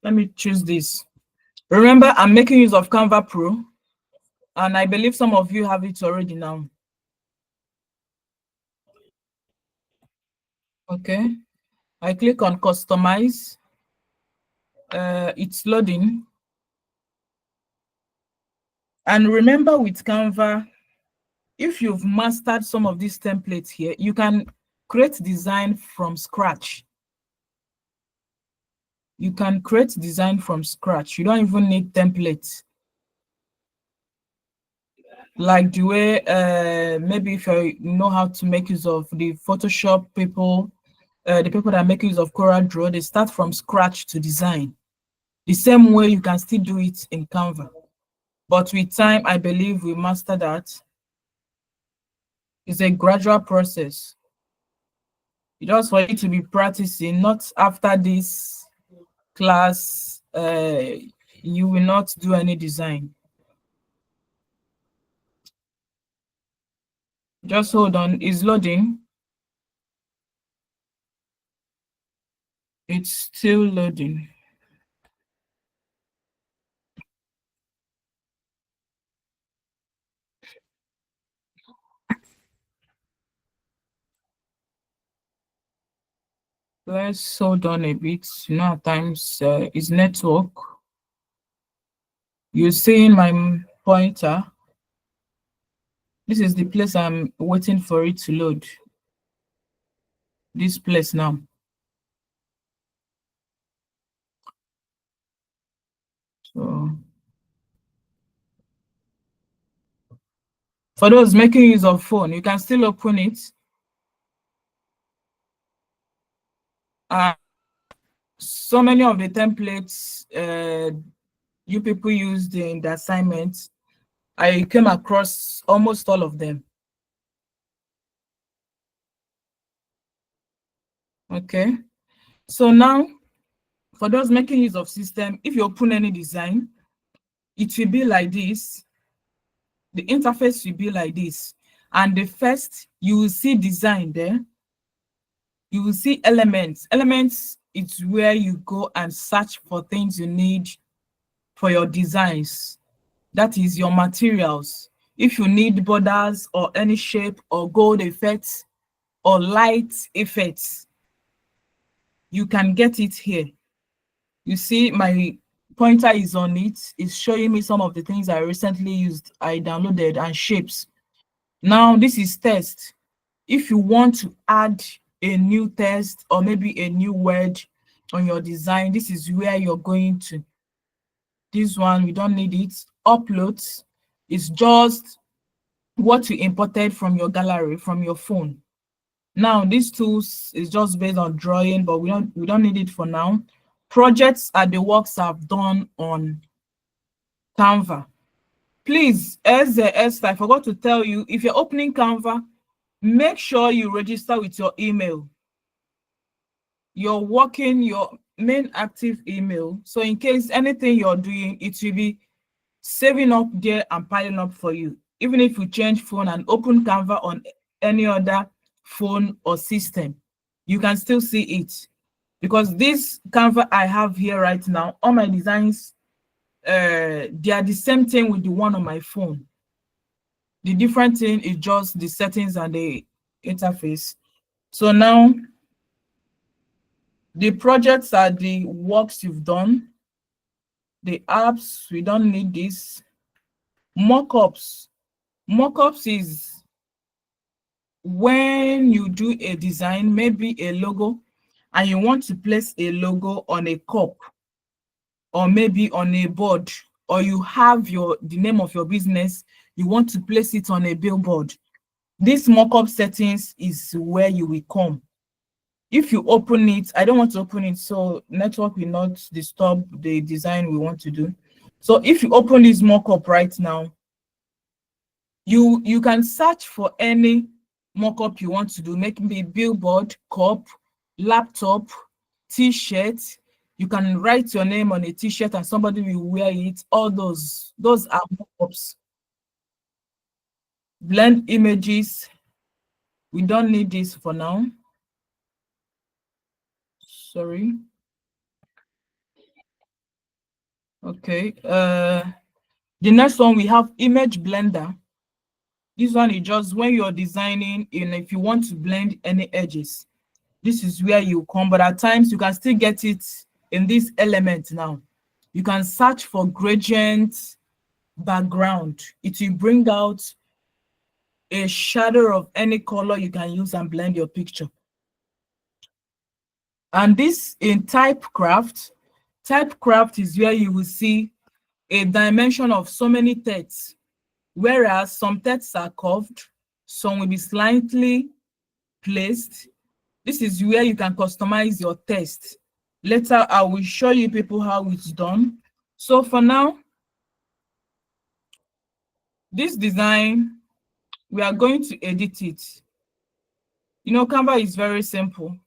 Let me choose this. Remember, I'm making use of Canva Pro, and I believe some of you have it already now. Okay, I click on customize. It's loading. And remember, with Canva, if you've mastered some of these templates here, you can create design from scratch. You can create design from scratch. You don't even need templates. Like the way, maybe if you know how to make use of the Photoshop people, the people that make use of CorelDRAW, they start from scratch to design. The same way you can still do it in Canva. But with time, I believe we master that. It's a gradual process. Just for you to be practicing, not after this class, you will not do any design. Just hold on, it's loading. It's still loading. Let's hold on a bit. You know, at times it's network. You see my pointer. This is the place I'm waiting for it to load. This place now. So for those making use of phone, you can still open it. So many of the templates you people used in the assignment, I came across almost all of them. Okay, so now for those making use of system, if you open any design, it will be like this. The interface will be like this, and the first you will see design there. You will see elements. Elements is where you go and search for things you need for your designs. That is your materials. If you need borders or any shape or gold effects or light effects, you can get it here. You see my pointer is on it. It's showing me some of the things I recently used, I downloaded, and shapes. Now this is test. If you want to add a new text or maybe a new word on your design, this is where you're going to. This one, we don't need it. Uploads is just what you imported from your gallery, from your phone. Now, these tools is just based on drawing, but we don't need it for now. Projects are the works I've done on Canva. Please, Esther, I forgot to tell you, if you're opening Canva, make sure you register with your email. You're working your main active email. So in case anything you're doing, it will be saving up there and piling up for you. Even if you change phone and open Canva on any other phone or system, you can still see it. Because this Canva I have here right now, all my designs, they are the same thing with the one on my phone. The different thing is just the settings and the interface. So now, the projects are the works you've done. The apps, we don't need this. Mockups. Mockups is when you do a design, maybe a logo, and you want to place a logo on a cup or maybe on a board, or you have the name of your business, you want to place it on a billboard. This mockup settings is where you will come. If you open it, I don't want to open it, so network will not disturb the design we want to do. So if you open this mockup right now, you can search for any mockup you want to do. Make me billboard, cup, laptop, t-shirt. You can write your name on a t-shirt and somebody will wear it. All those are mockups. Blend images. We don't need this for now. Sorry. Okay. The next one, we have image blender. This one is just when you're designing, and if you want to blend any edges, this is where you come. But at times you can still get it in this element. Now you can search for gradient background. It will bring out a shadow of any color you can use and blend your picture. And this in typecraft is where you will see a dimension of so many texts, whereas some texts are curved, some will be slightly placed. This is where you can customize your text. Later, I will show you people how it's done. So for now, this design, we are going to edit it. You know, Canva is very simple.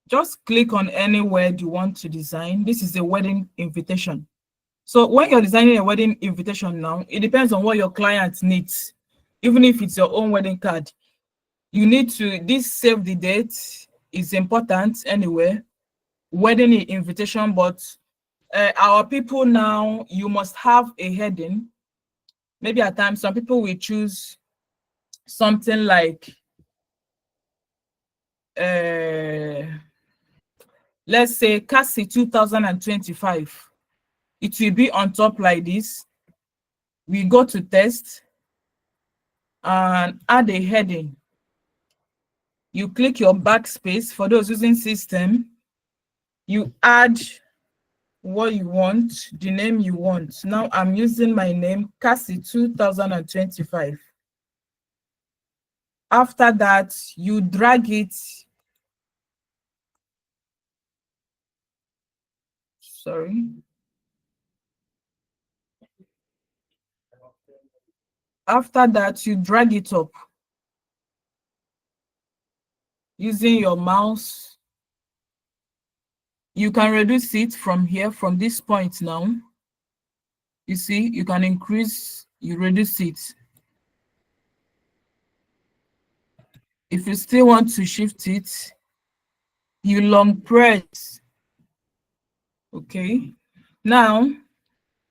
Just click on any word you want to design. This is a wedding invitation. So when you're designing a wedding invitation now, it depends on what your client needs. Even if it's your own wedding card, you need to, this save the date is important anyway. Wedding invitation, but our people now, you must have a heading. Maybe at times some people will choose something like let's say CASI 2025. It will be on top like this. We go to test and add a heading. You click your backspace. For those using system, you add what you want, the name you want. Now I'm using my name, CASI 2025. After that, you drag it. Sorry. After that, you drag it up using your mouse. You can reduce it from here, from this point now. You see, you can increase, you reduce it. If you still want to shift it, you long press. Okay. Now,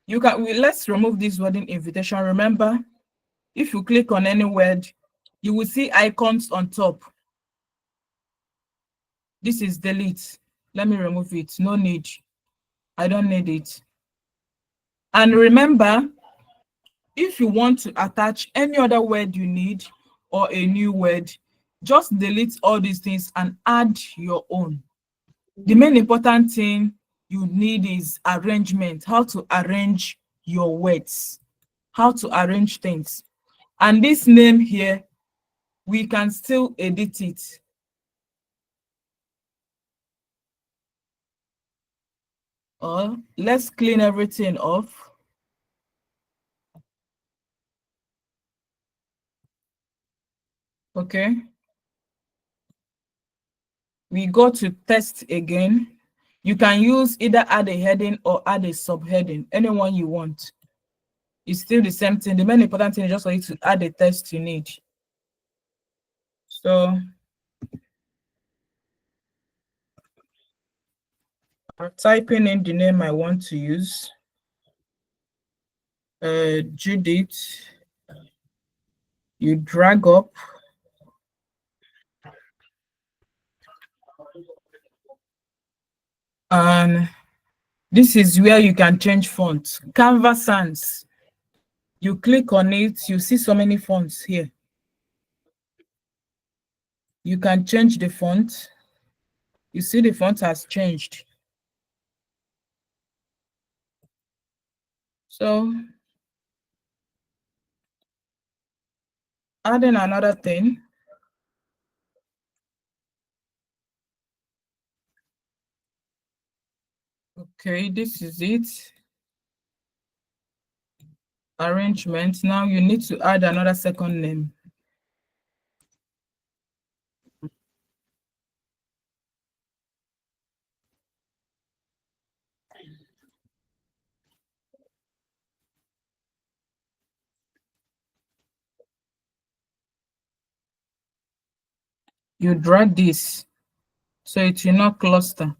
you can, let's remove this wedding invitation. Remember, if you click on any word, you will see icons on top. This is delete. Let me remove it. No need. I don't need it. And remember, if you want to attach any other word you need or a new word, just delete all these things and add your own. The main important thing you need is arrangement, how to arrange your words, how to arrange things. And this name here, we can still edit it. Let's clean everything off. Okay. We go to text again. You can use either add a heading or add a subheading, anyone you want. It's still the same thing. The main important thing is just for you to add the text you need. So I'm typing in the name I want to use. Judith. You drag up. And this is where you can change fonts. Canva Sans. You click on it, you see so many fonts here. You can change the font. You see the font has changed. So adding another thing. Okay, this is it. Arrangement. Now you need to add another second name. You drag this so it will not cluster.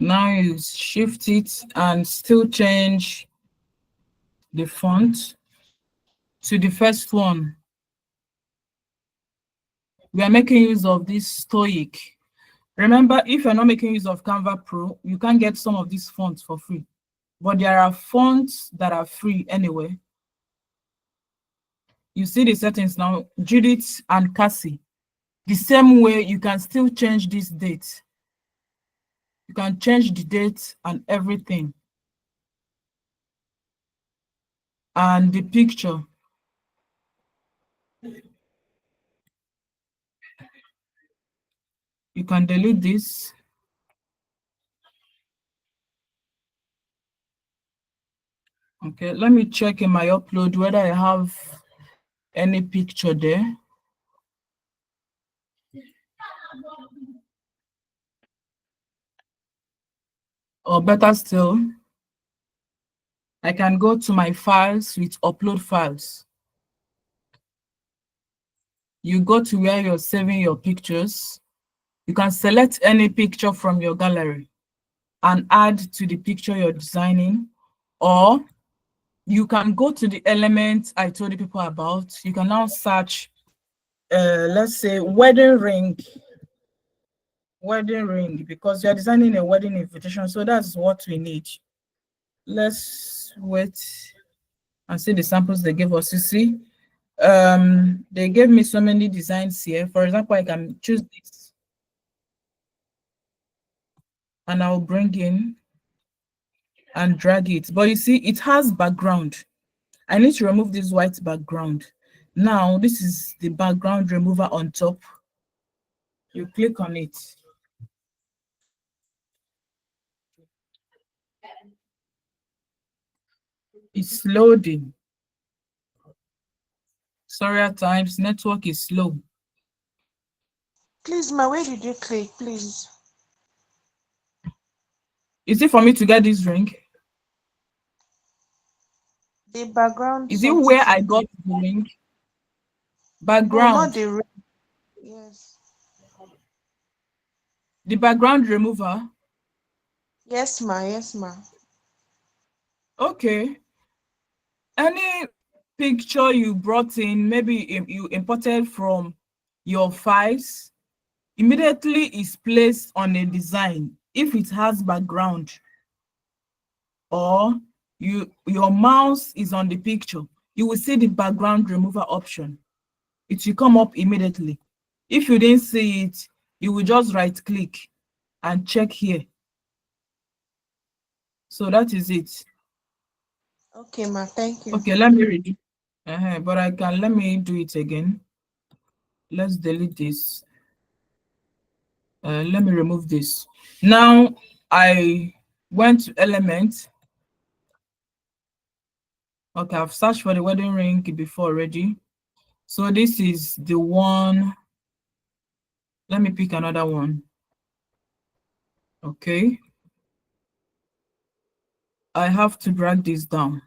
Now you shift it and still change the font to the first one. We are making use of this Stoic. Remember, if you're not making use of Canva Pro, you can get some of these fonts for free. But there are fonts that are free anyway. You see the settings now, Judith and Cassie. The same way you can still change this date. You can change the date and everything. And the picture. You can delete this. Okay, let me check in my upload whether I have any picture there. Or better still, I can go to my files with upload files. You go to where you're saving your pictures. You can select any picture from your gallery and add to the picture you're designing, or you can go to the element I told you people about. You can now search, let's say wedding ring, because you're designing a wedding invitation. So that's what we need. Let's wait and see the samples they gave us. You see, they gave me so many designs here. For example, I can choose this and I'll bring in and drag it. But you see, it has background. I need to remove this white background. Now, this is the background remover on top. You click on it. It's loading. Sorry, at times network is slow. Please, ma, where did you click, please? Is it for me to get this ring? The background Is it where I something. got the ring? No, not Background. the ring. Yes. The background remover. Yes, ma. Yes, ma. Okay. Any picture you brought in, maybe you imported from your files, immediately is placed on a design if it has background, or your mouse is on the picture, you will see the background remover option. It will come up immediately. If you didn't see it, you will just right click and check here. So that is it. Okay, ma. Thank you. Okay, let me read it. But let me do it again. Let's delete this. Let me remove this. Now I went to element. Okay, I've searched for the wedding ring before already. So this is the one. Let me pick another one. Okay. I have to drag this down.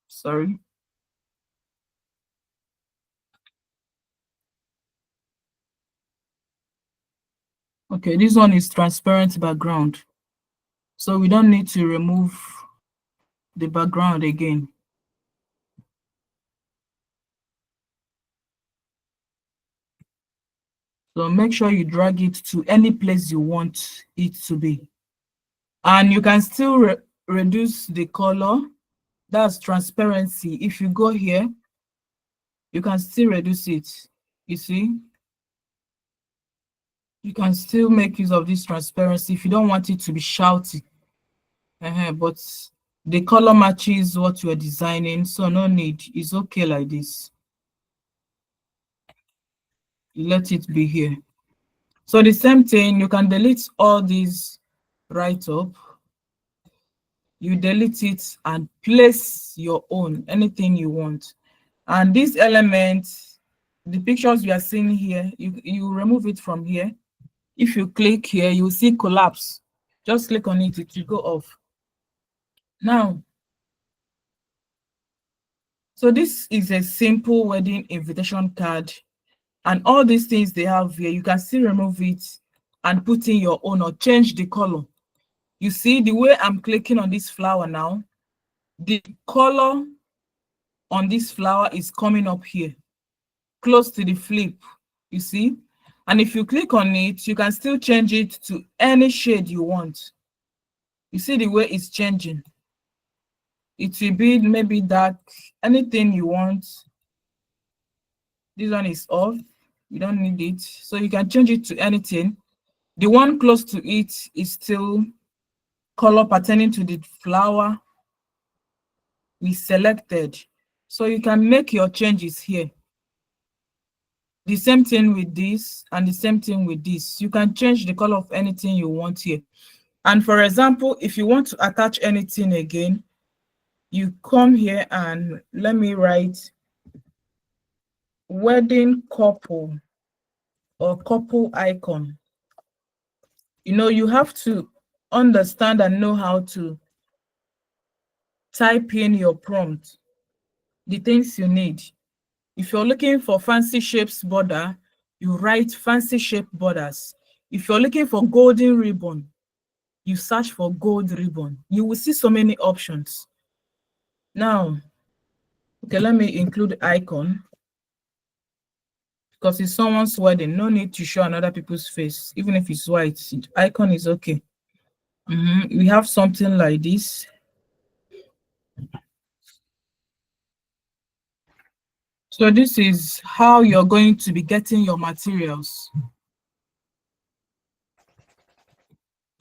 Sorry. Okay, this one is transparent background. So we don't need to remove the background again. So make sure you drag it to any place you want it to be. And you can still reduce the color. That's transparency. If you go here, you can still reduce it. You see? You can still make use of this transparency if you don't want it to be shouty. But the color matches what you are designing, so no need. It's okay like this. Let it be here. So the same thing, you can delete all these right up. You delete it and place your own, anything you want. And this element, the pictures we are seeing here, you remove it from here. If you click here, you see collapse. Just click on it, it will go off. Now, so this is a simple wedding invitation card. And all these things they have here, you can still remove it and put in your own or change the color. You see the way I'm clicking on this flower now, the color on this flower is coming up here, close to the flip, you see? And if you click on it, you can still change it to any shade you want. You see the way it's changing. It will be maybe dark, anything you want. This one is off, you don't need it. So you can change it to anything. The one close to it is still color pertaining to the flower we selected. So you can make your changes here. The same thing with this and the same thing with this. You can change the color of anything you want here. And for example, if you want to attach anything again, you come here and let me write wedding couple or couple icon. You know, you have to understand and know how to type in your prompt, the things you need. If you're looking for fancy shapes border, you write fancy shape borders. If you're looking for golden ribbon, you search for gold ribbon. You will see so many options. Now, okay, let me include icon because it's someone's wedding. No need to show another people's face, even if it's white. Icon is okay. We have something like this. So this is how you're going to be getting your materials.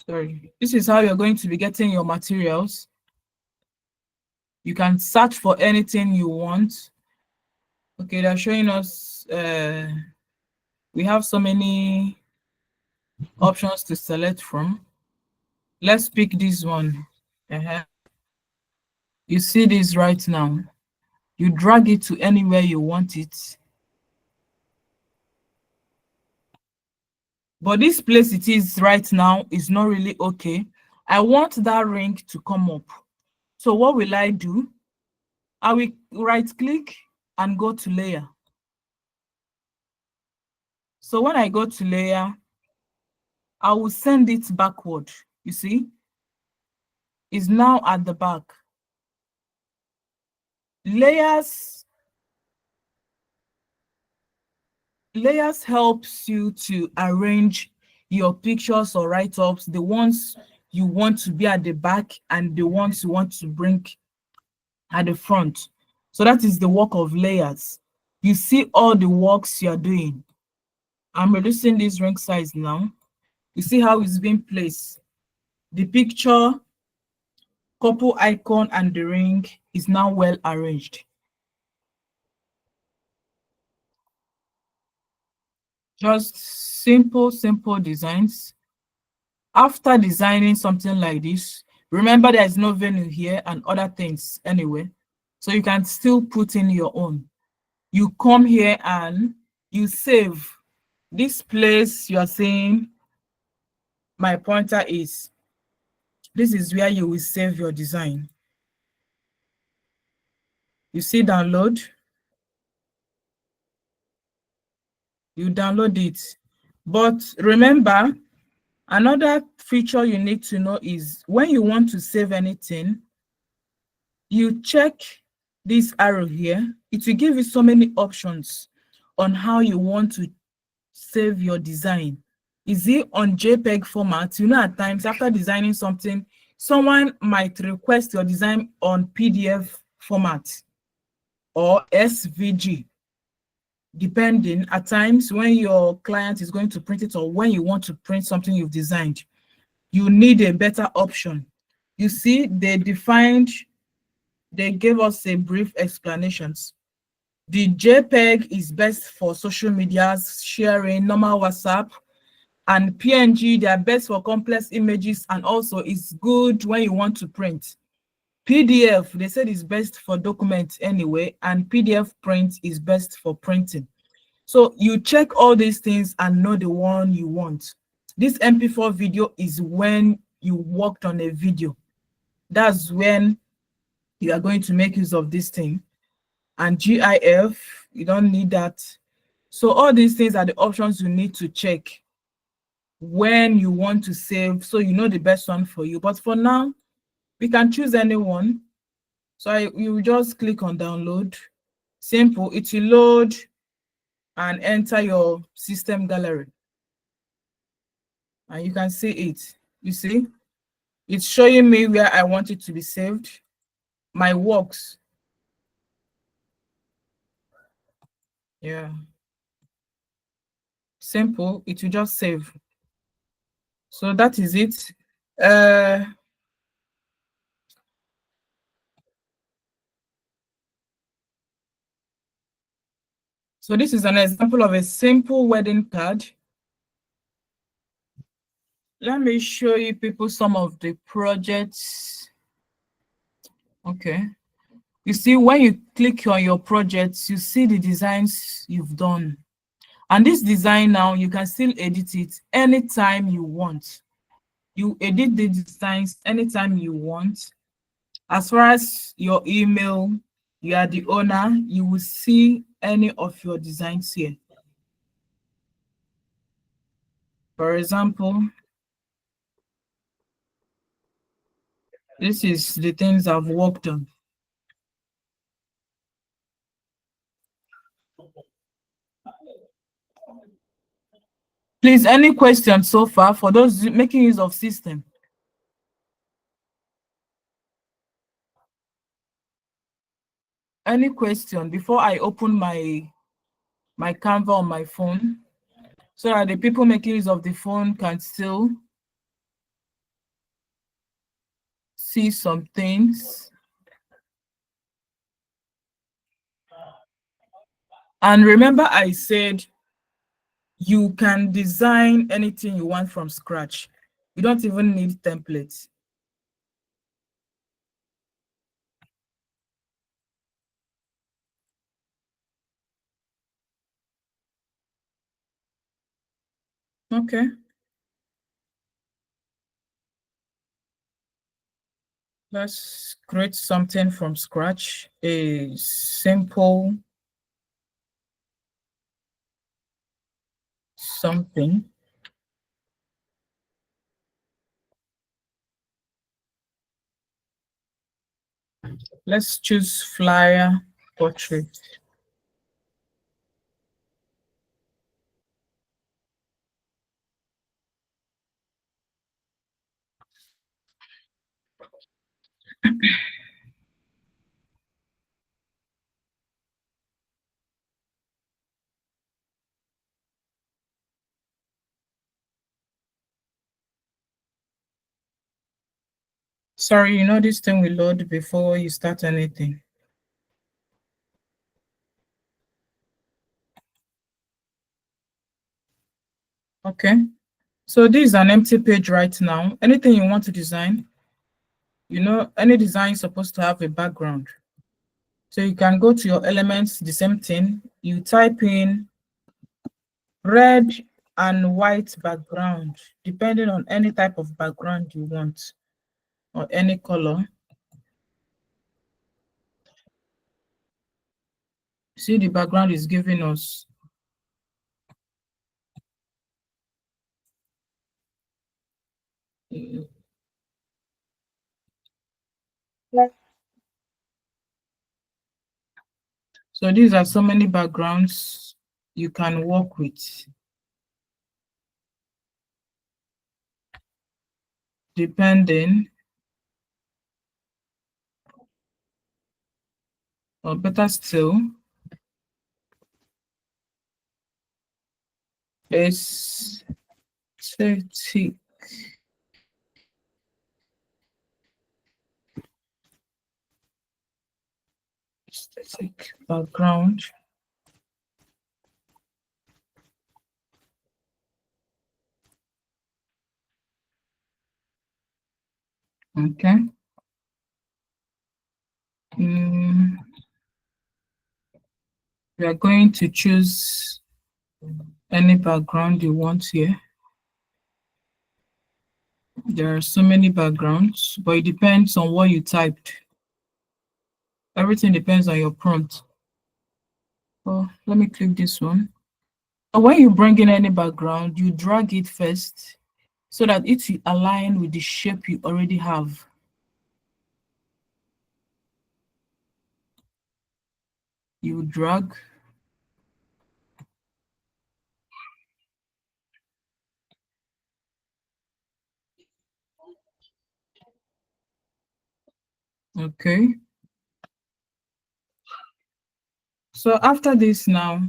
Sorry, this is how you're going to be getting your materials. You can search for anything you want. Okay, they're showing us, we have so many options to select from. Let's pick this one. You see this right now. You drag it to anywhere you want it. But this place it is right now is not really okay. I want that ring to come up. So what will I do? I will right click and go to layer. So when I go to layer, I will send it backward. You see, it's now at the back. Layers helps you to arrange your pictures or write-ups, the ones you want to be at the back and the ones you want to bring at the front. So that is the work of layers. You see all the works you're doing. I'm reducing this ring size now. You see how it's being placed. The picture, couple icon, and the ring is now well arranged. Just simple designs. After designing something like this, remember there is no venue here and other things anyway. So you can still put in your own. You come here and you save. This place you are seeing my pointer is, this is where you will save your design. You see download. You download it. But remember, another feature you need to know is when you want to save anything, you check this arrow here. It will give you so many options on how you want to save your design. Is it on JPEG format? You know, at times after designing something, someone might request your design on PDF format or SVG, depending. At times when your client is going to print it or when you want to print something you've designed, you need a better option. You see, they gave us a brief explanations. The JPEG is best for social media sharing, normal WhatsApp, and PNG, they are best for complex images, and also it's good when you want to print. PDF, they said is best for documents anyway, and PDF print is best for printing. So you check all these things and know the one you want. This MP4 video is when you worked on a video. That's when you are going to make use of this thing. And GIF, you don't need that. So all these things are the options you need to check. when you want to save, so you know the best one for you. But for now, we can choose any one. So you just click on download. Simple. It will load and enter your system gallery. And you can see it. You see, it's showing me where I want it to be saved. My works. Yeah. Simple. It will just save. So that is it. So this is an example of a simple wedding card. Let me show you people some of the projects. Okay. You see, when you click on your projects, you see the designs you've done. And this design now, you can still edit it anytime you want. You edit the designs anytime you want. As far as your email, you are the owner, you will see any of your designs here. For example, this is the things I've worked on. Please, any questions so far for those making use of system? Any question before I open my Canva on my phone, so that the people making use of the phone can still see some things? And remember, I said you can design anything you want from scratch. You don't even need templates. Okay. Let's create something from scratch. A simple something. Let's choose flyer portrait. Sorry, you know this thing will load before you start anything. Okay. So this is an empty page right now. Anything you want to design, you know, any design is supposed to have a background. So you can go to your elements, the same thing. You type in red and white background, depending on any type of background you want, or any color. See, the background is giving us. So these are so many backgrounds you can work with, depending, or better still, aesthetic. Aesthetic background. Okay. We are going to choose any background you want here. There are so many backgrounds, but it depends on what you typed. Everything depends on your prompt. Oh, let me click this one. When you bring in any background, you drag it first so that it will align with the shape you already have. You drag. Okay. So after this now,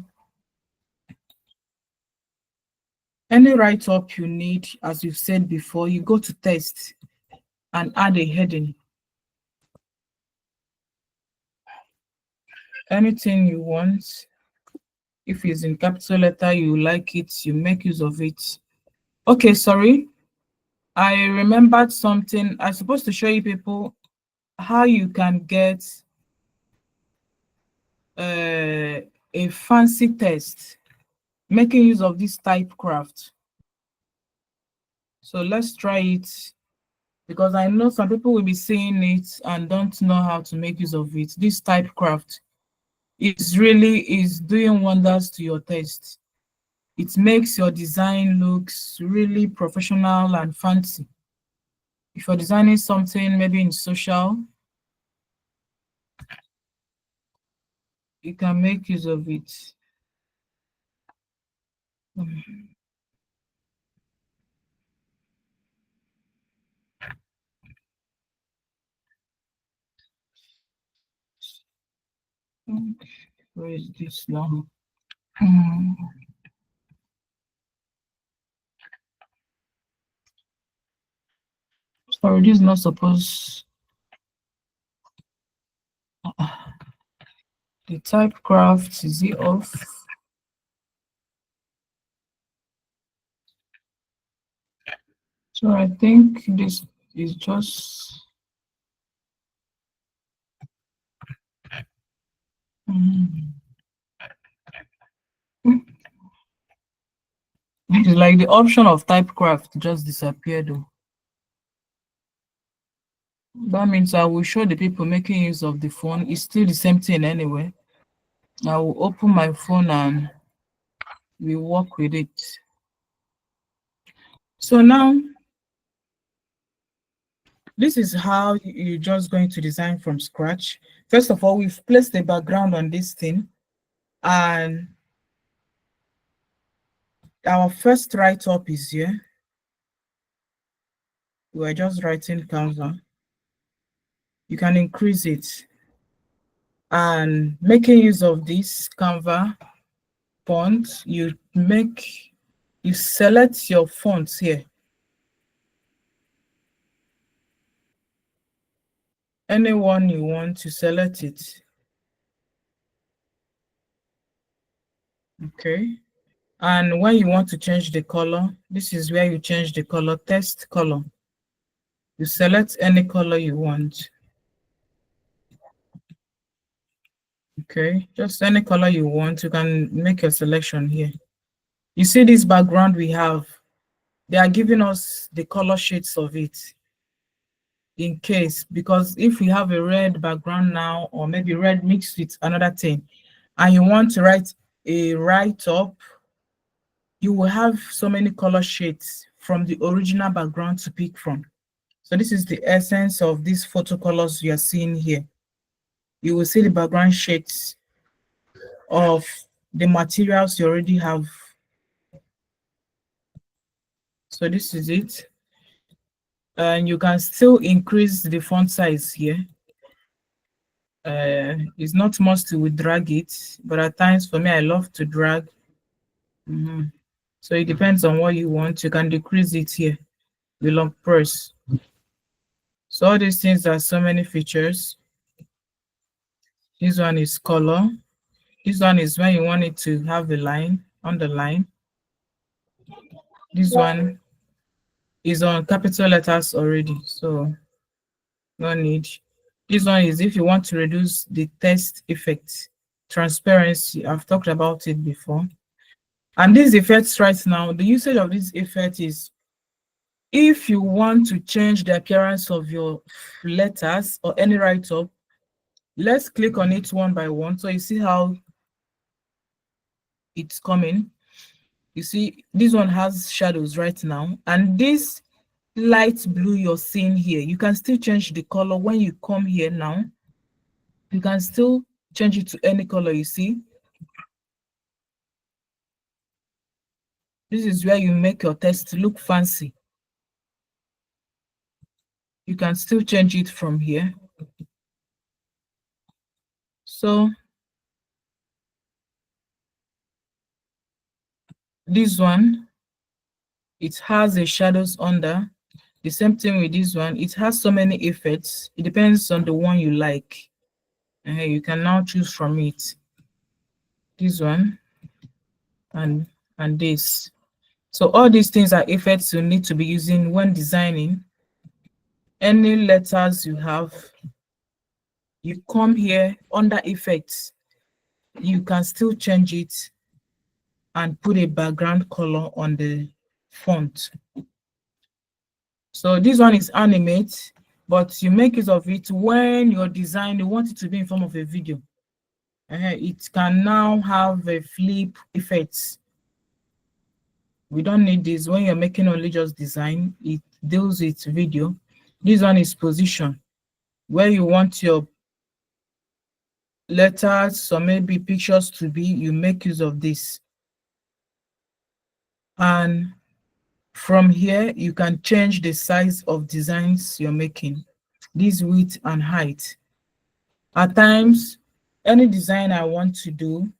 any write-up you need, as you've said before, you go to text and add a heading. Anything you want. If it's in capital letter, you like it, you make use of it. Okay, sorry. I remembered something. I'm supposed to show you people how you can get a fancy text, making use of this typecraft. So let's try it, because I know some people will be seeing it and don't know how to make use of it. This typecraft is doing wonders to your text. It makes your design looks really professional and fancy. If you're designing something maybe in social, you can make use of it. Where is this now? Sorry, this is not supposed. The typecraft is it off? So I think this is just. It's like the option of typecraft just disappeared though. That means I will show the people making use of the phone. It's still the same thing anyway. I will open my phone and we work with it. So now, this is how you're just going to design from scratch. First of all, we've placed the background on this thing, and our first write-up is here. We're just writing Canva. You can increase it. And making use of this Canva font, you select your fonts here. Anyone you want to select it. Okay. And when you want to change the color, this is where you change the color, text color. You select any color you want. Okay, just any color you want, you can make your selection here. You see this background we have, they are giving us the color shades of it in case, because if we have a red background now, or maybe red mixed with another thing, and you want to write a write-up, you will have so many color shades from the original background to pick from. So this is the essence of these photo colors you are seeing here. You will see the background shades of the materials you already have. So this is it. And you can still increase the font size here. It's not must to drag it, but at times for me, I love to drag. So it depends on what you want. You can decrease it here. You long press. So all these things are so many features. This one is color. This one is when you want it to have a line, underline. This one is on capital letters already, so no need. This one is if you want to reduce the text effect, transparency. I've talked about it before. And these effects right now, the usage of this effect is if you want to change the appearance of your letters or any write-up, let's click on it one by one. So you see how it's coming. You see, this one has shadows right now, and this light blue you're seeing here, you can still change the color. When you come here now, you can still change it to any color. You see, this is where you make your text look fancy. You can still change it from here. So this one, it has a shadows under. The same thing with this one. It has so many effects. It depends on the one you like. You can now choose from it. This one and this. So all these things are effects you need to be using when designing. Any letters you have, you come here under effects. You can still change it and put a background color on the font. So this one is animate, but you make use of it when your design, you want it to be in form of a video. It can now have a flip effects. We don't need this when you're making only just design. It deals with video. This one is position, where you want your letters or maybe pictures to be, you make use of this. And from here, you can change the size of designs you're making, this width and height. At times, any design I want to do,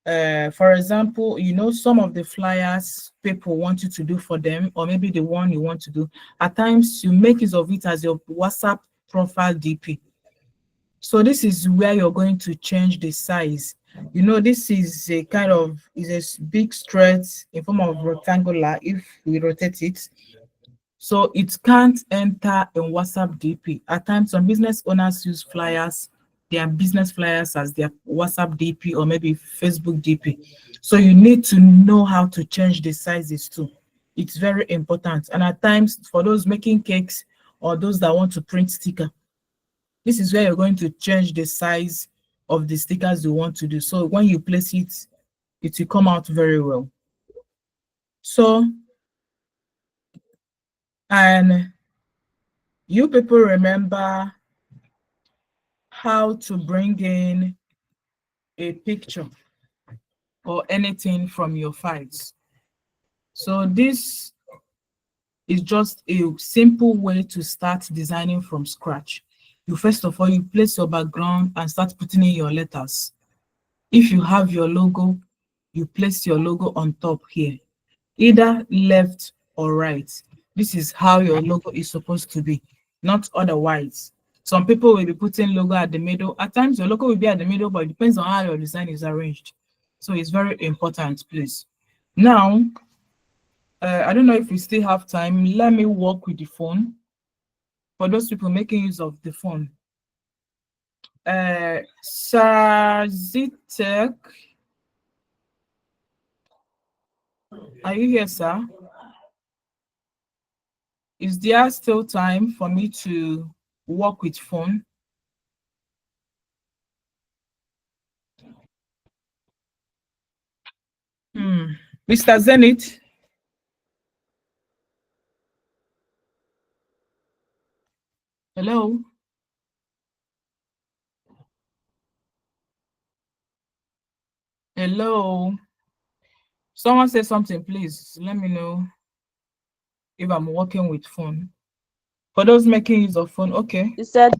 for example, you know, some of the flyers people want you to do for them, or maybe the one you want to do, at times you make use of it as your WhatsApp profile DP. So this is where you're going to change the size. You know, this is a kind of, is a big stretch in form of rectangular if we rotate it. So it can't enter in WhatsApp DP. At times, some business owners use flyers, their business flyers as their WhatsApp DP or maybe Facebook DP. So you need to know how to change the sizes too. It's very important. And at times, for those making cakes or those that want to print sticker, this is where you're going to change the size of the stickers you want to do. So when you place it, it will come out very well. So, and you people remember how to bring in a picture or anything from your files. So this is just a simple way to start designing from scratch. You first of all, you place your background and start putting in your letters. If you have your logo, you place your logo on top here, either left or right. This is how your logo is supposed to be, not otherwise. Some people will be putting logo at the middle. At times, your logo will be at the middle, but it depends on how your design is arranged. So it's very important, please. Now, I don't know if we still have time. Let me work with the phone. For those people making use of the phone. Sazitek, are you here, sir? Is there still time for me to work with phone? Mr. Zenith? Hello? Hello? Someone say something, please. Let me know if I'm working with phone. For those making use of phone, okay. You said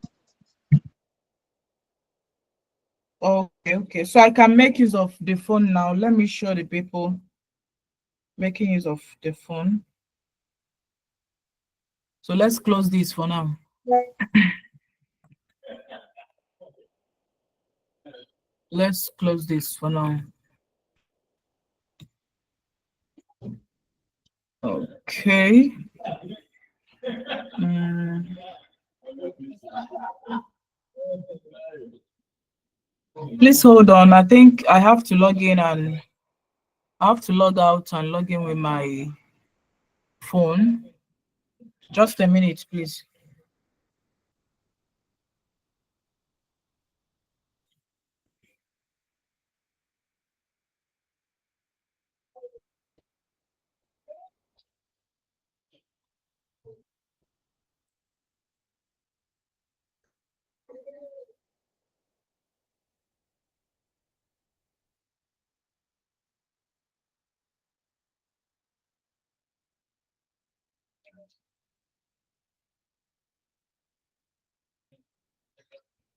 Okay. So I can make use of the phone now. Let me show the people making use of the phone. So let's close this for now. Let's close this for now. Okay. Please hold on. I think I have to log in and I have to log out and log in with my phone. Just a minute, please.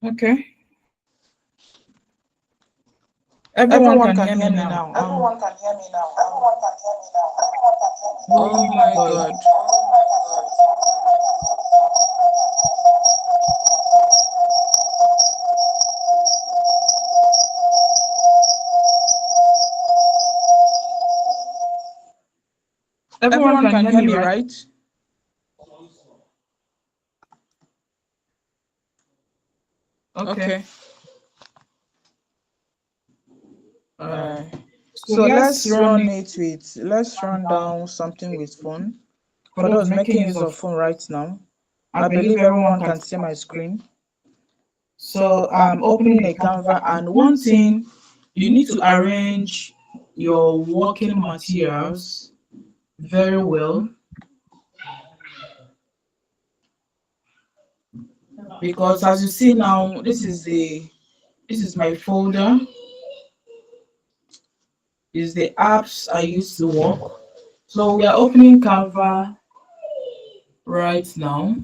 Okay. Everyone can hear me now. Everyone can hear me now. Oh my God. Everyone can hear me, right? Okay. So let's run down something with phone. For those making use of phone right now, I believe everyone can see my screen. So I'm opening a Canva, and one thing, you need to arrange your working materials very well, because as you see now, this is my folder. Is the apps I use to work. So we are opening Canva right now.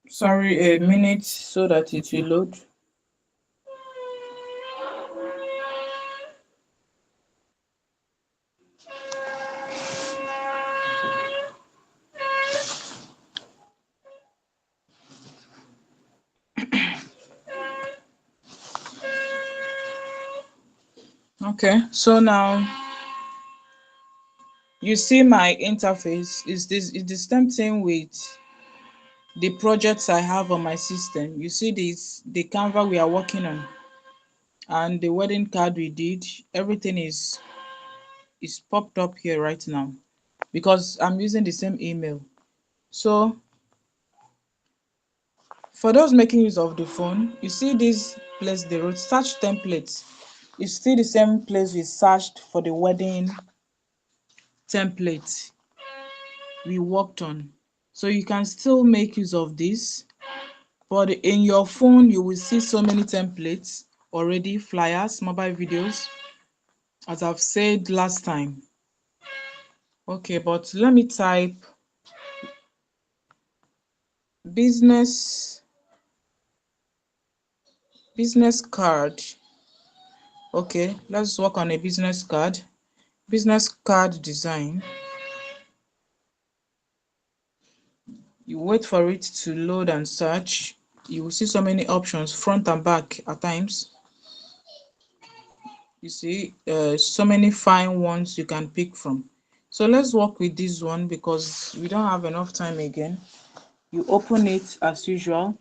Sorry, a minute so that it will load. Okay, so now you see my interface is the same thing with the projects I have on my system. You see the Canva we are working on and the wedding card we did. Everything is popped up here right now because I'm using the same email. So for those making use of the phone, you see this place they wrote search templates. It's still the same place we searched for the wedding template we worked on. So you can still make use of this, but in your phone you will see so many templates already, flyers, mobile videos, as I've said last time. Okay, but let me type business card. Okay, let's work on a business card design. You wait for it to load and search. You will see so many options, front and back at times. You see so many fine ones you can pick from. So let's work with this one because we don't have enough time again. You open it as usual.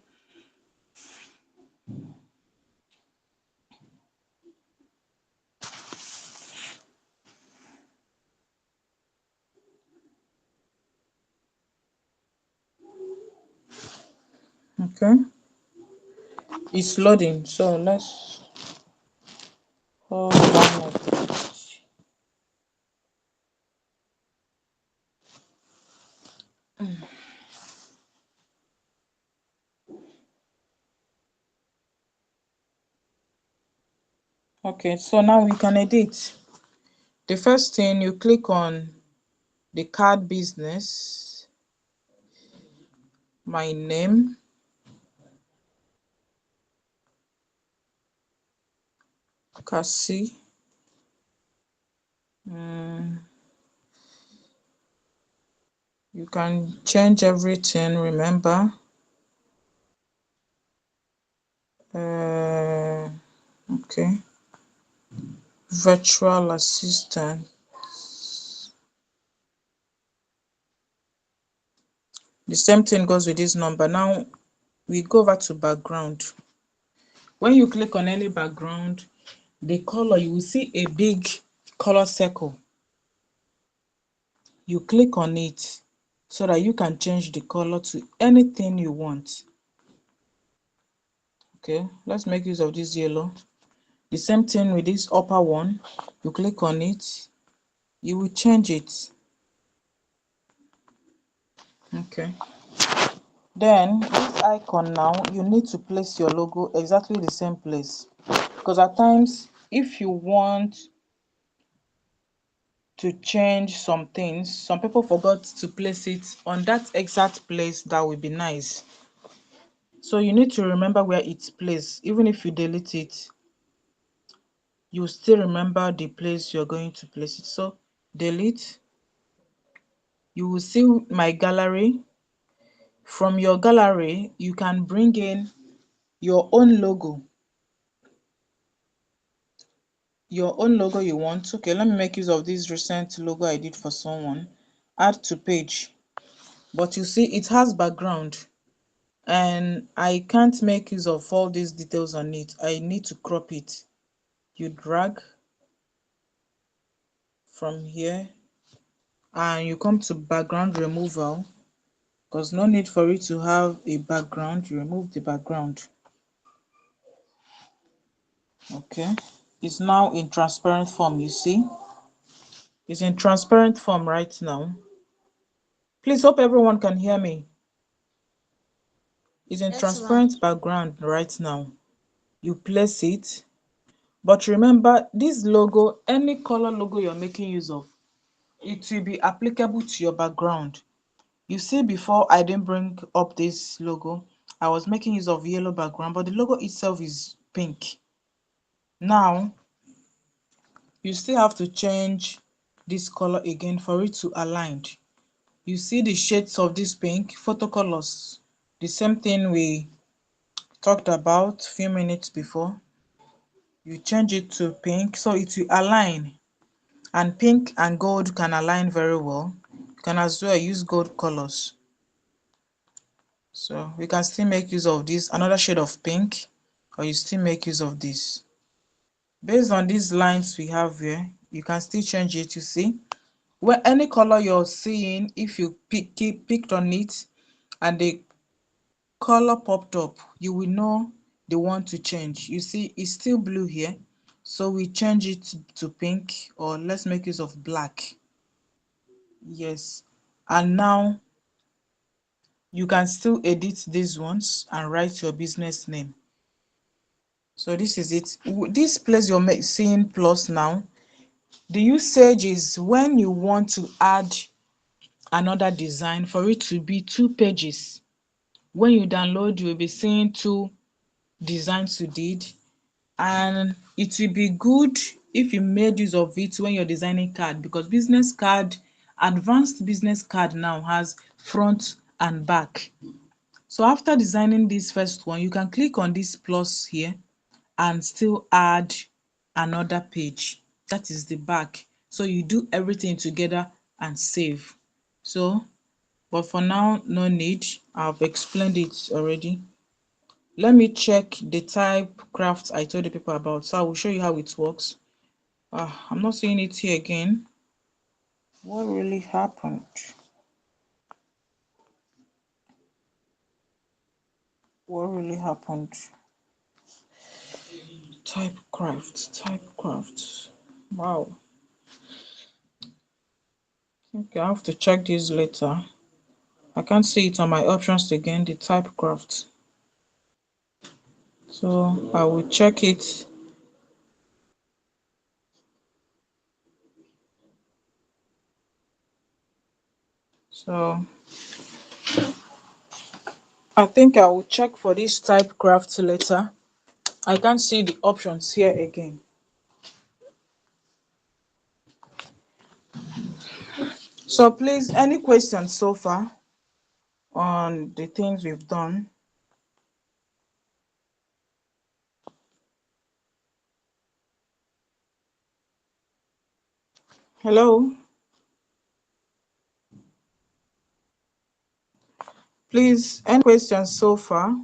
Okay, it's loading, so let's hold on a bit. Okay, so now we can edit. The first thing, you click on the card business, my name, Cassie. You can change everything, remember. Okay, virtual assistant. The same thing goes with this number. Now we go over to background. When you click on any background, the color, you will see a big color circle. You click on it so that you can change the color to anything you want. Okay, let's make use of this yellow. The same thing with this upper one. You click on it, you will change it. Okay, then this icon, now you need to place your logo exactly the same place, because at times if you want to change some things, some people forgot to place it on that exact place, that would be nice. So you need to remember where it's placed. Even if you delete it, you still remember the place you're going to place it. So delete. You will see my gallery. From your gallery, you can bring in your own logo. Your own logo you want. Okay, let me make use of this recent logo I did for someone. Add to page. But you see, it has background, and I can't make use of all these details on it. I need to crop it. You drag from here and you come to background removal, because no need for it to have a background. You remove the background. Okay, it's now in transparent form. You see, it's in transparent form right now. Please hope everyone can hear me. It's in Yes, ma. transparent background right now. You place it, but remember this logo, any color logo you're making use of, it will be applicable to your background. You see, before I didn't bring up this logo, I was making use of yellow background, but the logo itself is pink. Now you still have to change this color again for it to align. You see the shades of this pink, photo colors, the same thing we talked about a few minutes before. You change it to pink so it will align, and pink and gold can align very well. You can as well use gold colors. So we can still make use of this, another shade of pink, or you still make use of this. Based on these lines we have here, you can still change it. You see, where any color you're seeing, if you picked on it and the color popped up, you will know the one to change. You see, it's still blue here, so we change it to pink, or let's make use of black. Yes, and now you can still edit these ones and write your business name. So this is it. This place you're seeing plus now, the usage is when you want to add another design for it to be 2 pages. When you download, you will be seeing 2 designs you did, and it will be good if you made use of it when you're designing card, because business card, advanced business card now has front and back. So after designing this first one, you can click on this plus here and still add another page. That is the back. So you do everything together and save. So, but for now, no need. I've explained it already. Let me check the type craft I told the people about. So I will show you how it works. I'm not seeing it here again. What really happened? What really happened? Type craft. Wow. Okay, I have to check this later. I can't see it on my options again, the type craft. So I will check it. So I think I will check for this type craft later. I can't see the options here again. So please, any questions so far on the things we've done? Hello? Please, any questions so far?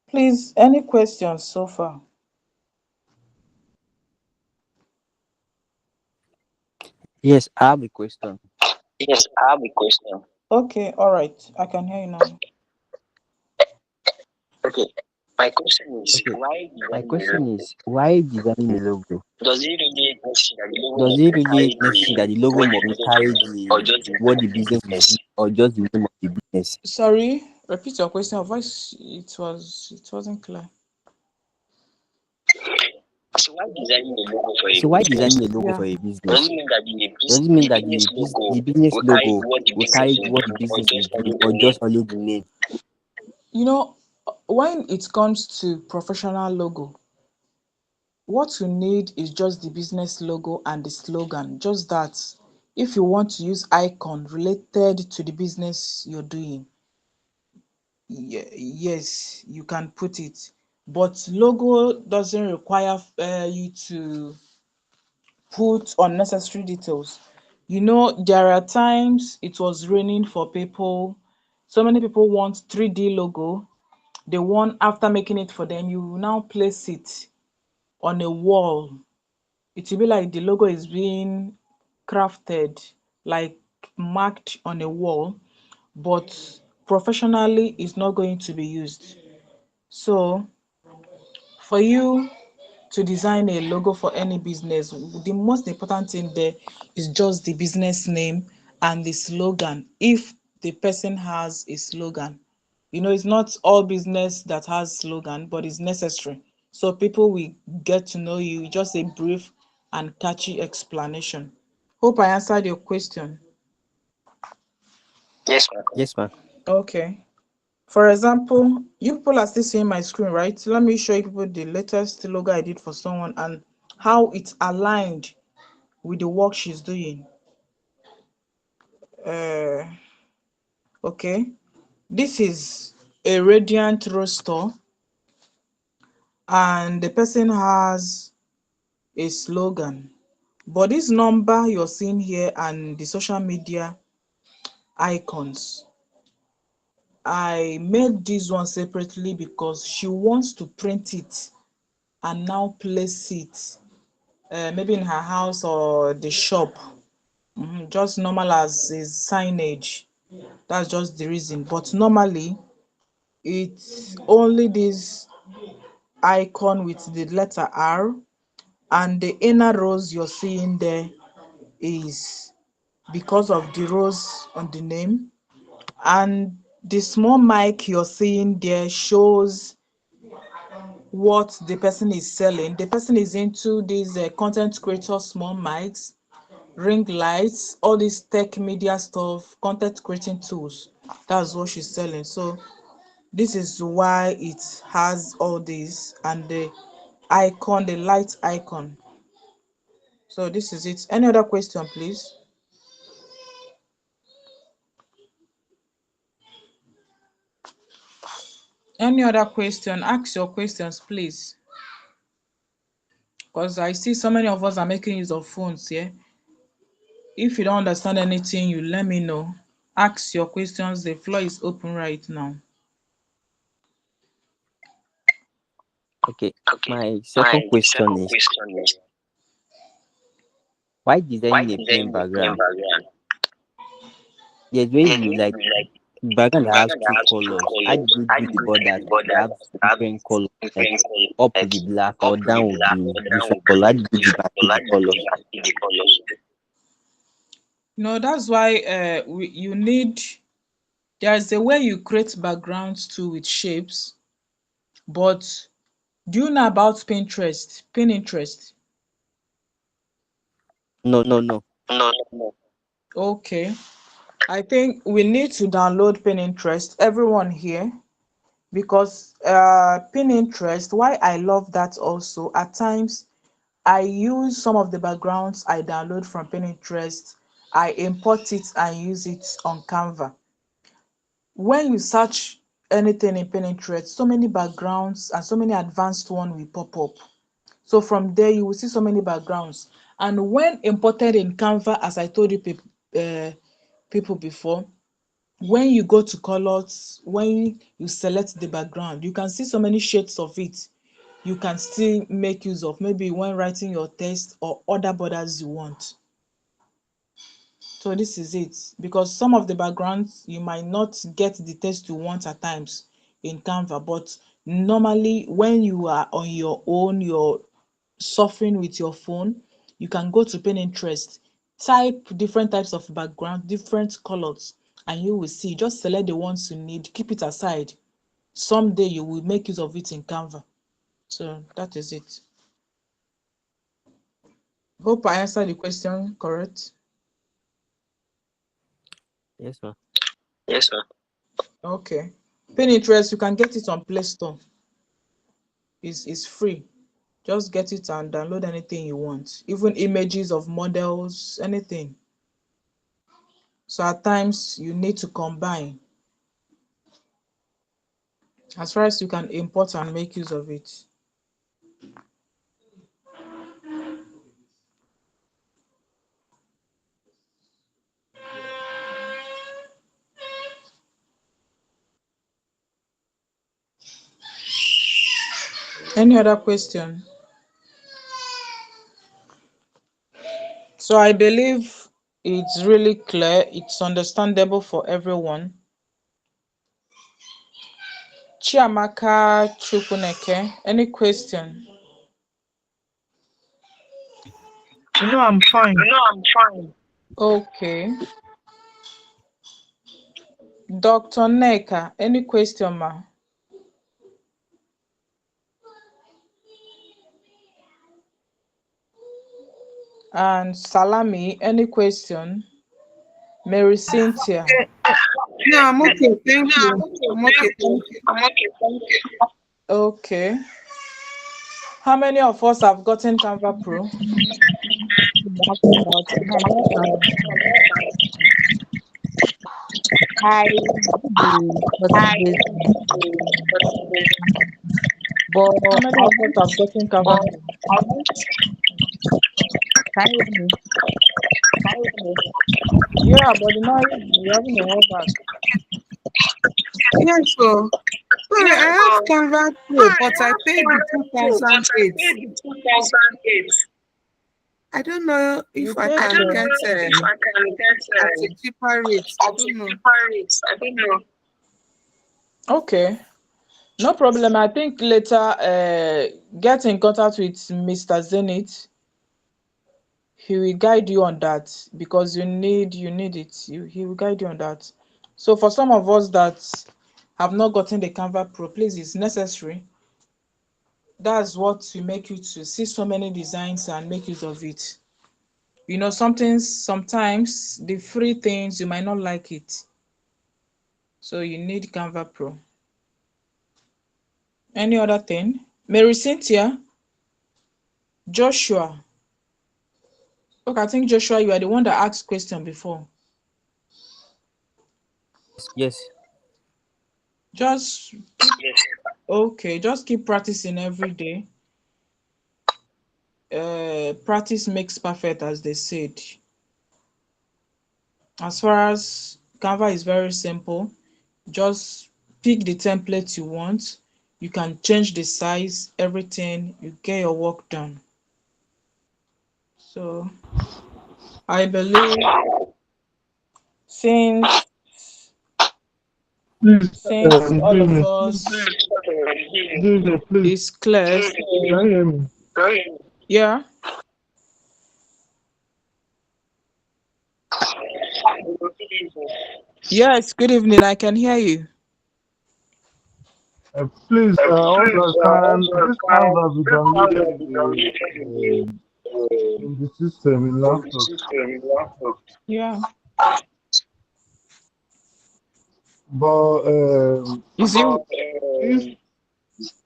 Please, any questions so far? Yes, I have a question. Yes, I have a question. Okay, all right. I can hear you now. Okay. My question is Okay, why my design a question logo? is why designing a logo? Does it really necessary that the logo Does must it be really carry necessary that the the logo what the must business carry is doing or the just the name what of the the business is business? doing or just the name of the business? Sorry, repeat your question. Your voice it wasn't clear. So why designing a logo for a So why business? designing a logo Yeah. for a Does business? it mean that Does it mean the that business the logo business will carry logo what the will business carry is what the doing or business is just doing only the or name? just only the name? You know, when it comes to professional logo, what you need is just the business logo and the slogan. Just that. If you want to use icon related to the business you're doing, yes, you can put it. But logo doesn't require you to put unnecessary details. You know, there are times it was raining for people. So many people want 3D logo. They want, after making it for them, you will now place it on a wall. It will be like the logo is being crafted, like marked on a wall, but professionally it's not going to be used. So for you to design a logo for any business, the most important thing there is just the business name and the slogan. If the person has a slogan, you know, it's not all business that has slogan, but it's necessary. So people will get to know you, just a brief and catchy explanation. Hope I answered your question. Yes, ma'am. Yes, ma'am. Okay. For example, you people are still seeing my screen, right? Let me show you people the latest logo I did for someone and how it's aligned with the work she's doing. Uh, okay. This is a radiant roaster, and the person has a slogan. But this number you're seeing here and the social media icons, I made this one separately because she wants to print it and now place it maybe in her house or the shop. Just normal as is signage. That's just the reason. But normally it's only this icon with the letter R, and the inner rose you're seeing there is because of the rose on the name, and the small mic you're seeing there shows what the person is selling. The person is into these content creator small mics, ring lights, all this tech media stuff, content creating tools. That's what she's selling. So this is why it has all this, and the icon, the light icon. So this is it. Any other question, please? Any other question? Ask your questions, please. Because I see so many of us are making use of phones here. If you don't understand anything, you let me know. Ask your questions. The floor is open right now. Okay. Okay. My second My question second is question is why why designing a plain designing a plain background? background? Yes, when There's you going to like be like background that has background that two has two colors. How colors. did you I do did the you borders? the border You have have different colors, like different colors, up will like be black up or will be down will black be or down different will color. How be did you different divide color. I the did colors? the colors. No, that's why you need, there's a way you create backgrounds too with shapes. But do you know about Pinterest? Pinterest. No, no, no. No, no, no. Okay. I think we need to download Pinterest, everyone here, because Pinterest, why I love that also, at times I use some of the backgrounds I download from Pinterest, I import it and use it on Canva. When you search anything in Pinterest, so many backgrounds and so many advanced one will pop up. So from there you will see so many backgrounds. And when imported in Canva, as I told you people before, when you go to colors, when you select the background, you can see so many shades of it. You can still make use of maybe when writing your text or other borders you want. So this is it, because some of the backgrounds you might not get the text you want at times in Canva, but normally when you are on your own, you're suffering with your phone, you can go to Pinterest, type different types of background, different colors, and you will see. Just select the ones you need, keep it aside. Someday you will make use of it in Canva. So that is it. Hope I answered the question correct. Yes, ma'am. Yes, sir. Okay. Pinterest, you can get it on Play Store. It's free. Just get it and download anything you want, even images of models, anything. So at times you need to combine. As far as you can import and make use of it. Any other question? So I believe it's really clear, it's understandable for everyone. Chiamaka Chukuneke, any question? No, I'm fine. No, I'm fine. Okay. Dr. Neka, any question, ma? And Salami, any question? Mary Cynthia. No, I'm okay. Thank No, I'm you. okay. I'm okay. Thank you. Thank you. I'm okay. Thank you. Okay. How many of us have gotten Canva Pro? I the 14 days, but How many I of us want, have gotten Canva Pro? can you hear me? Yeah, but the noise, we having a hold back. Yes, so sorry, I Yes, have sir. Canva Pro, but I paid the But I 2008. paid the 2008. I don't know You if I paid I can don't for know get if I can get at a cheaper rate. I at a don't know. cheaper rate. I don't know. Okay. No problem. I think later get in contact with Mr. Zenith. He will guide you on that because you need it. He will guide you on that. So for some of us that have not gotten the Canva Pro, please, it's necessary. That's what will make you to see so many designs and make use of it. You know, sometimes the free things you might not like it. So you need Canva Pro. Any other thing? Mary Cynthia, Joshua. Okay, I think Joshua, you are the one that asked question before. Yes. Just Yes. okay, just keep practicing every day. Practice makes perfect, as they said. As far as Canva is very simple, just pick the template you want. You can change the size, everything, you get your work done. So I believe since Please, all give of me, us give me, please. is clear. Can you hear me? Yeah. Yes, good evening. I can hear you. Please, also, can this Canva be downloaded in the system in laptop? Yeah. But Is it if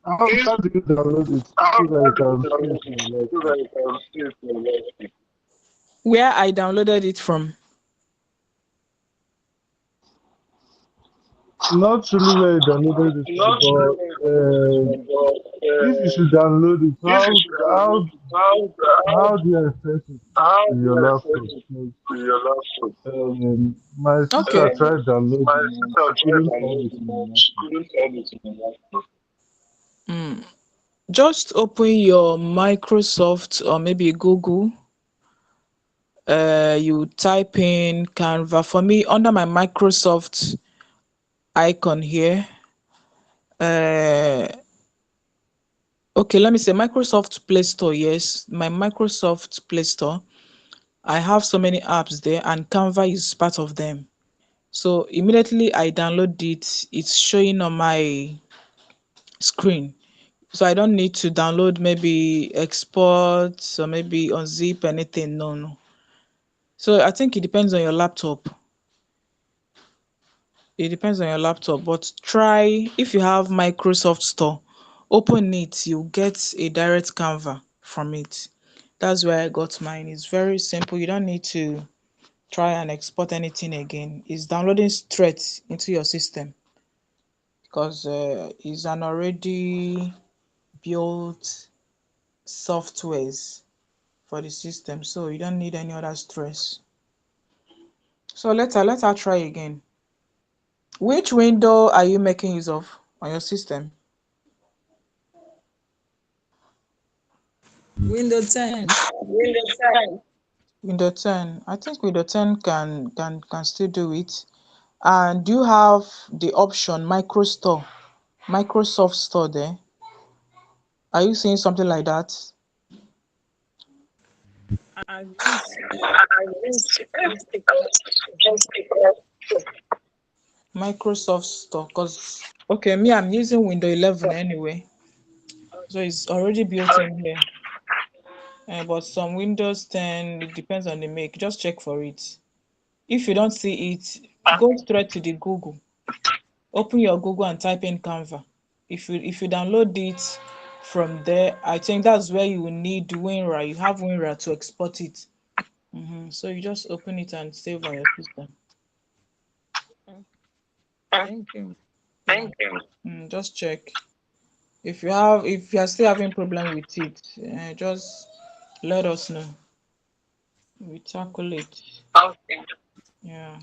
how do you download it so that you can see it in your laptop? where I downloaded it from? Not really where you downloaded it from, but if you should download it, how do you access it in your laptop? 'Cause, my sister Okay. tried downloading and she couldn't find it in her laptop. Mm. Just open your Microsoft or maybe Google You type in Canva. For me, under my Microsoft icon here, okay, let me say Microsoft Play Store. Yes, my Microsoft Play Store. I have so many apps there, and Canva is part of them. So immediately I download it, it's showing on my screen. So I don't need to download, maybe export or maybe unzip anything. No. So I think it depends on your laptop. It depends on your laptop, but try, if you have Microsoft Store, open it, you get a direct Canva from it. That's where I got mine. It's very simple. You don't need to try and export anything again. It's downloading straight into your system because it's an already built softwares for the system, so you don't need any other stress. So let her try again. Which window are you making use of on your system? Windows 10. Windows 10. Window 10. I think Window 10 can still do it. And do you have the option Microsoft Store there? Are you seeing something like that? I use I used just because. Microsoft Store, because okay, me, I'm using Windows 11 anyway, so it's already built in here. But some Windows 10, it depends on the make. Just check for it. If you don't see it, go straight to the Google. Open your Google and type in Canva. If you download it from there, I think that's where you will need WinRAR. You have WinRAR to export it. So you just open it and save on your system. Thank you. Thank you. Just check. If you are still having problem with it, just let us know. We tackle it. Okay. Yeah.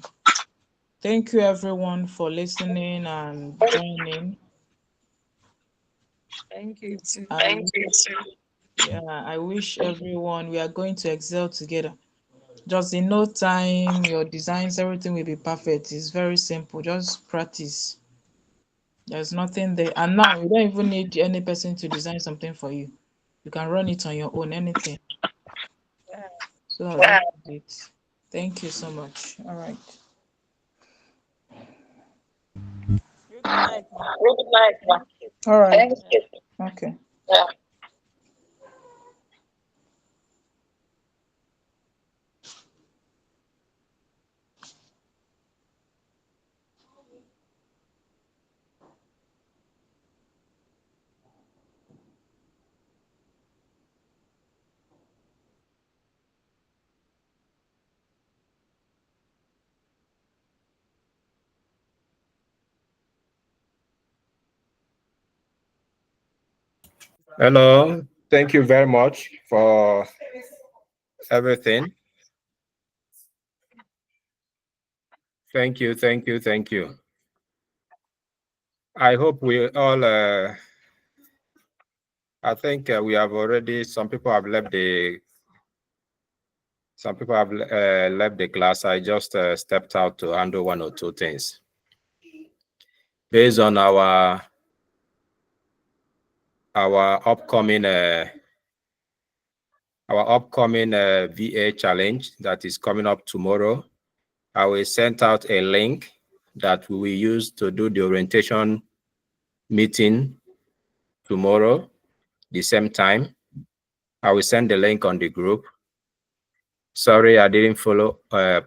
Thank you everyone for listening and joining. Thank you too. Thank you. Yeah, I wish everyone, we are going to excel together. Just in no time, your designs, everything will be perfect. It's very simple. Just practice. There's nothing there. And now you don't even need any person to design something for you. You can run it on your own, anything. So that is it. Thank you so much. All right. Good night, ma. Good night, ma. All right. Thank you. Okay. Yeah. Hello, thank you very much for everything. Thank you, thank you, thank you. I hope we all, I think we have already, some people have left the class. I just stepped out to handle one or two things. Based on our upcoming VA challenge that is coming up tomorrow, I will send out a link that we will use to do the orientation meeting tomorrow, the same time. I will send the link on the group. Sorry, I didn't follow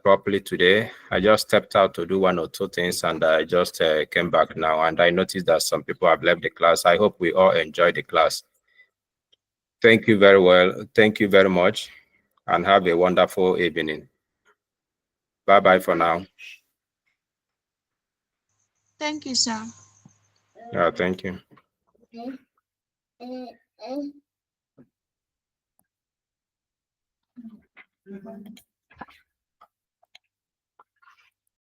properly today. I just stepped out to do one or two things, and I just came back now, and I noticed that some people have left the class. I hope we all enjoy the class. Thank you very well. Thank you very much, and have a wonderful evening. Bye-bye for now. Thank you, sir. Yeah, thank you.